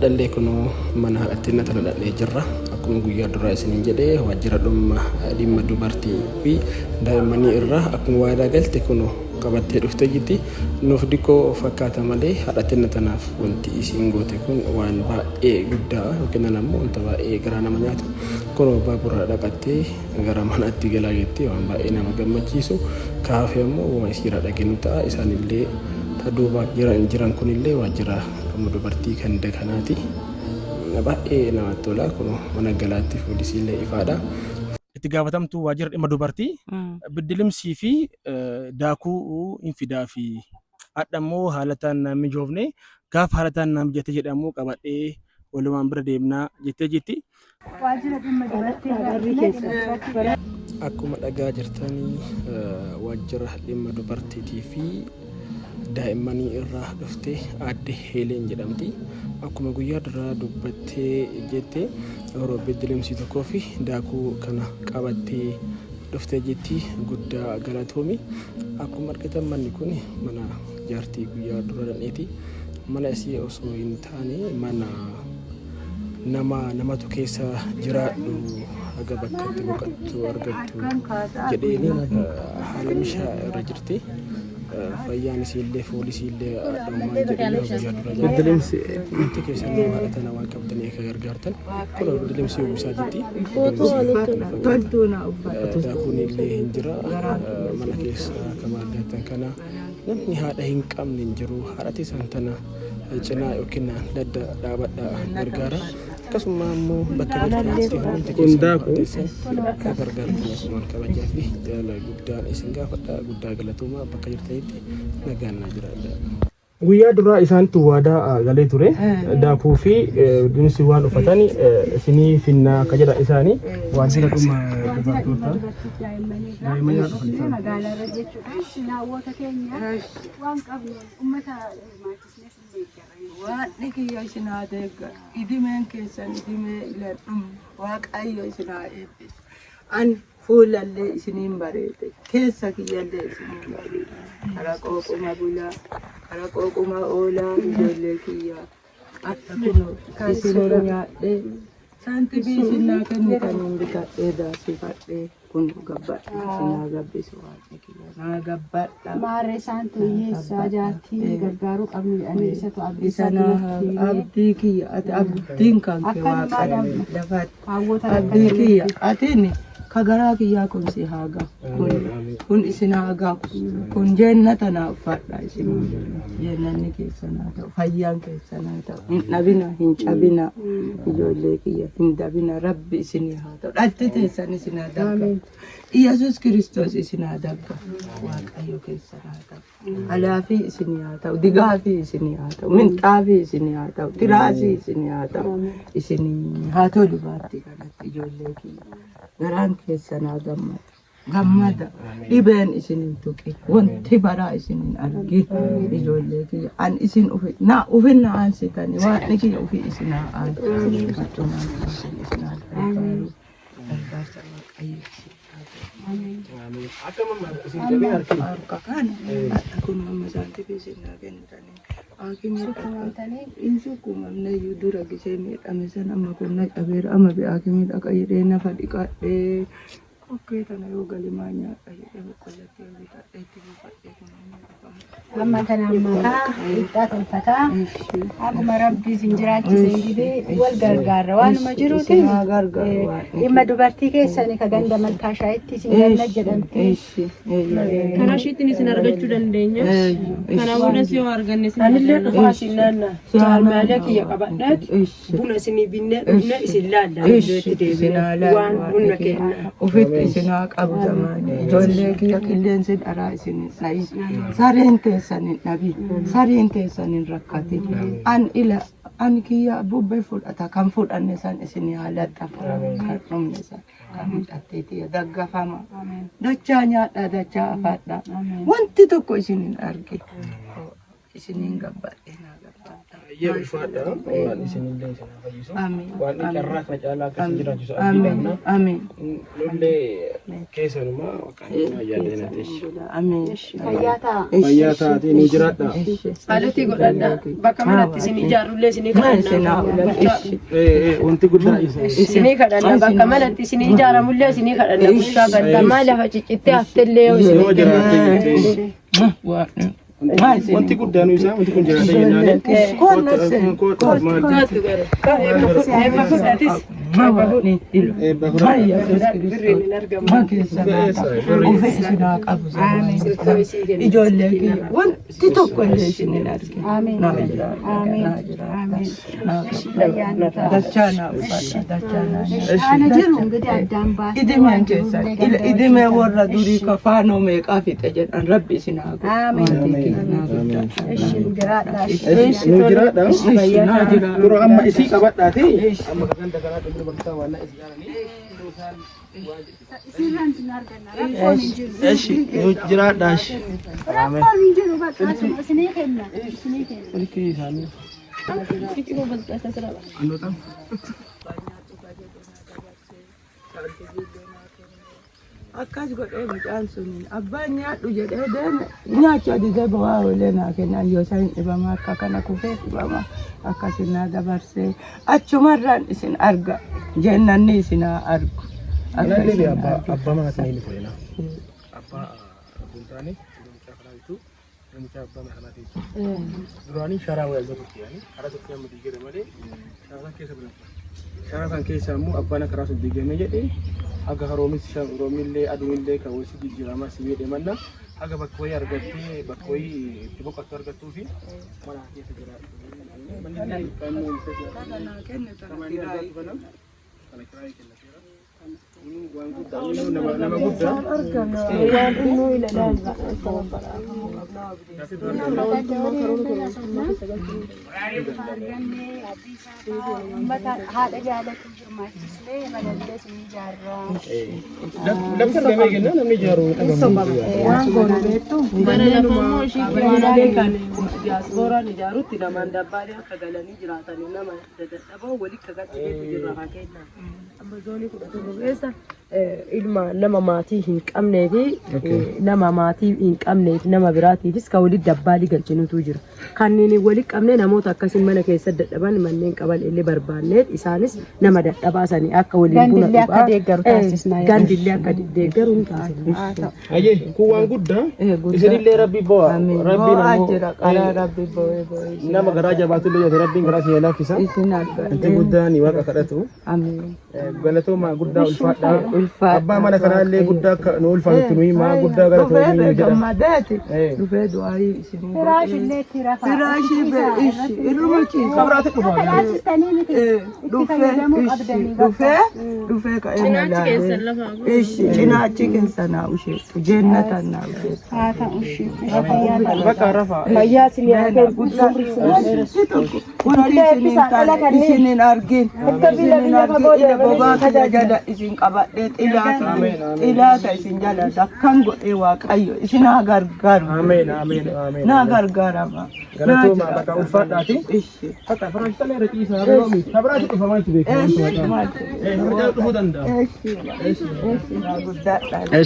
Dallee kunoo mana haadhattiin tana dhadhee jirra. Akkuma guyyaa duraa isiniin jedhee waajjira dhimma dubartii fi daa'immanii irraa akkuma waadaa galte kunoo qabattee dhuftee jirti. Nuuf dikkoo fakkaata malee haadhattiin tanaaf wanti isiin goote kun waan baay'ee guddaa yookiin ammoo wanta baay'ee garaa nama nyaatu. Kunoo baabura dhaqattee gara manaatti galaa jettee waan baay'ee nama gammachiisu. Kaafee ammoo waan isiirraa dhageenyu ta'a. Isaanillee duuba jiran kunillee waajjira dhimma dubartii kan kanaati. Baay'ee namatti tola. Kun mana galaatti fuulisiillee ifaadha. Itti gaafatamtuu waajjira dhimma dubartii biddilimsii fi daakuu hin fidaa fi hadha immoo haalataan naan mijoofne gaafa haalataan naan mijate jedhamu qabadhee walumaan bira deemnaa jettee jirti. Waajjira dhimma dubartii akkuma dhagaa jirtanii waajjira dhimma dubartiitii fi daa'immanii irraa dhuftee aadde Heeleen jedhamti. Akkuma guyyaa duraa dubbattee jettee yeroo biddilimsii tokkoo fi daakuu kana qabattee dhuftee jetti. Guddaa galatoomi. Akkuma argitan manni kun mana jaartii guyyaa dura dhanneeti. Mana isii osoo hin taane mana namatu keessa jiraadhu haga bakkatti boqottu argattu jedheeni haala mishaa irra jirti. Fayyaan isiillee foolisiillee adammaan jedhee guyyaa dura biddilimsi wanti keessan haadhatana waan qabdanii akka gargaartan kun biddilimsi uwwisaa jirti. Daakuun illee hin jira mana keessa akkuma argattan kana namni haadha hin qabne hin jiru. Haadhati san tana cinaa yookiin dhaabadhaa gargaara. Akkasuma immoo bakka jirtanitti hundi keessan akka gargaartan asumaan kabajaa fi jaalala guddaan isin gaafadha. Guddaa galatoomaa bakka jirtanitti nagaan naa jiraadha. Guyyaa duraa isaanitti waadaa galee ture. Daakuu fi dinsi waan uffatanii isinii finnaa akka jedha isaanii waajjira dhimma dubartootaa magaalaa irra jechuudha. Naawwota keenya waan qabnu uummata hirmaachisneef waan dhikiyyo isinaa deegga idimeen keessan idimee iladhum waaqayyo isinaa eebbisu. An fuulallee isiniin bareede keessa kiyyallee isiniin bareede. Kara qooquma bulaa kara qooquma oolaa ijoollee kiyyaa akka kun isinii nyaadhee saantibii isinaa kennitaniin bitadhee daasifadhee kun gabbadha isinaa gabbisu waaqni kiyya naa gabbadha. Maarree isaantu hiyyeessaa jaartii gargaaruu qabnu jedhanii isatu abdii kiyya ati abdiin kan kee waaqadha lafatti abdii kiyya atiin kagaraa kiyyaa kun si haaga kun isin haaga kun jennata naa uffadha isin jennanni keessanaa ta'u fayyaan keessanaa ta'u hin dhabina hin cabina ijoollee kiyya hin dabina rabbi isin haa ta'u dhalti teessan isin haa dabga Iyesuus Kiristoos isin haa dabga waaqayyo keessanaa ta'u alaafii isin haa ta'u digaafii isin haa ta'u minxaafii isin haa ta'u tiraasii isin haa ta'u isin haa ta'u dubartii kanatti ijoollee kiyya. Garaan keessanaa gammada dhibeen isinin tuqi wanti baraa isinin argi ijoollee kiyya an isin ufinna aansitani waaqni kiyya ufi isinaa aan macunaan isinaa gargaarsa waaqayyo harka kana kun amma saantifi isinaa kennitanii Akimii insu kumamne yudura gisee miidhame san amma kun na cabeera amma akimii dhaqa jedhee nafa dhiqadhee okkee tana yoo galimaa nyaadha jedhee boqqollatti bitadhee itti buufadhee kun amma kana ammataa hidhaa tolfataa akkuma rabbii isin jiraachisee dibee wal gargaarra waanuma jiruutiin dhimma dubartii keessanii ka ganda malkaa shaayitti isin ganna jedhamti. Karaa ishiitiin isin argachuu dandeenya. Kanaafuu nasi yoo arganne isin anillee dhufaa isin naanna jaalmaalee kiyya qabadhaati buna isinii binnee dhufne isin laalla iddootti deebina waan buna kenna. Ofitti isinaa qabu zamaanii ijoollee kiyya qilleensi dharaa isin sa'i sareen teessanin dhabi sareen teessanin rakkate an kiyya bubbee fudhata kan fudhanne san isin haalatta kan dhumne san kan hidhatteeti daggafama dachaa nyaadha dachaa afaadha wanti tokko isin hin arge isiniin gabbadhe naa gabbadha. Yeroo ulfaadha waan isinillee isin fayyisu Amiin. waan carraa kana caalaa akkasii jiraachisu abdiidhamna Amiin. lollee keessanuma waaqaan yaaddenateesh Amiin. fayyaa taatee ni jiraadha. Haalatti godhadha. Bakka manatti isin ijaarullee isinii kadhannaa. Wanti guddaa isa. Isinii kadhanna. Bakka manatti isin ijaaramullee isinii kadhanna. Bushaa gantamaa lafa ciccittee haftellee yoo isin Yoo jiraatte wanti guddaan isaa wanti kun jiraate jennaan koota maal eebba fudhatis. eebba fudhata. Ijoollee kiyya wanti tokko illee isin hin argine. Dachaanaa uffata dachaanaa. Idimee warra durii kafaanoo meeqaa fixe jedhan rabbi isin haa Dura amma isii qabadhaati amma ganda kanaa dhumni bakka waan isii jaalanii eshi jiraadhaash akkas godhee mucaan suniin abbaan nyaadhu jedhee deeme nyaachaa didee bu'aa oolee naa kennan yoo isaan dhibama akka kana kufee dhibama akkasin naa dabarsee achumarraan isin arga jennanni isin haa argu. abbaa manatti ni ilfeena abbaa buntaani namicha abbaa manatti duraanii sharaa wayyaa tokkotti yaani karaa tokko amma diigame malee sharaa keessa biratti sharaa san keessa immoo abbaan karaa sun diigame jedhee aga haroomis roomillee aduunillee kan wasi jijjiiramaa si jedhe manna aga bakka wayii argattee bakka wayii itti boqottu argattuu fi mana keessa jiraatu. Manni kan waan guddaa nama guddaa haadha jaalatu hirmaachisnee malallee isin ijaarraa. Lafti argamee kenna namni ijaaru Waan goonu beektu bara lafaammoo ishii kiyyaalee kan diyaaspooraan ijaarutti namaan dabbaalee akka galanii jiraatanii nama dadhaboo walitti gadhiiseetu jirra haa kennaa. Amma zoonii 11 keessa ilma nama maatii hin qabnee fi nama maatii hin qabnee fi nama biraatiifis kan walitti dabbaalii galchinutu jira. Kanneen walitti qabnee namoota akkasiin mana keessa dadhaban manneen qaban illee barbaanneet isaanis nama dadhabaasanii akka waliin buna gandillee akka deeggaru taasisa. Ayyee kun waan guddaa isinillee rabbi bo'aa rabbi rabbi bo'ee nama garaa jabaatu illee rabbiin garaa siyaa laaffisa. Wanti guddaan waaqa kadhatu galatooma guddaa ulfaadhaa. Abbaa mana kanaallee guddaa akka nu ulfaatu nuyi maa guddaa galatoomii jedha. Gammadeeti dhufee du'aayi isin Firaashillee itti rafaa. firaashii bee'ishi irruma ciisa. Kabraati dhufaa. Dhufee ka'ee na laalee ishi cinaachi keessa naa usheetu jennatan naa usheetu. Haa ta'u ishee. Bakka rafaa. Fayyaa isin yaadee guddaa Wanti isinin argin ila bobaa kiyya jala isin qabadhee xilaata isin jala dakkan godhee waaqayyo isin haa gargaaru. Naa gargaarama. Galatooma bakka ulfaadhaati. Bakka firaashillee irra ciisaa roomi. Kabraati dhufa maaltu beekamu? Nama dhufuu danda'a. Guddaadhaan.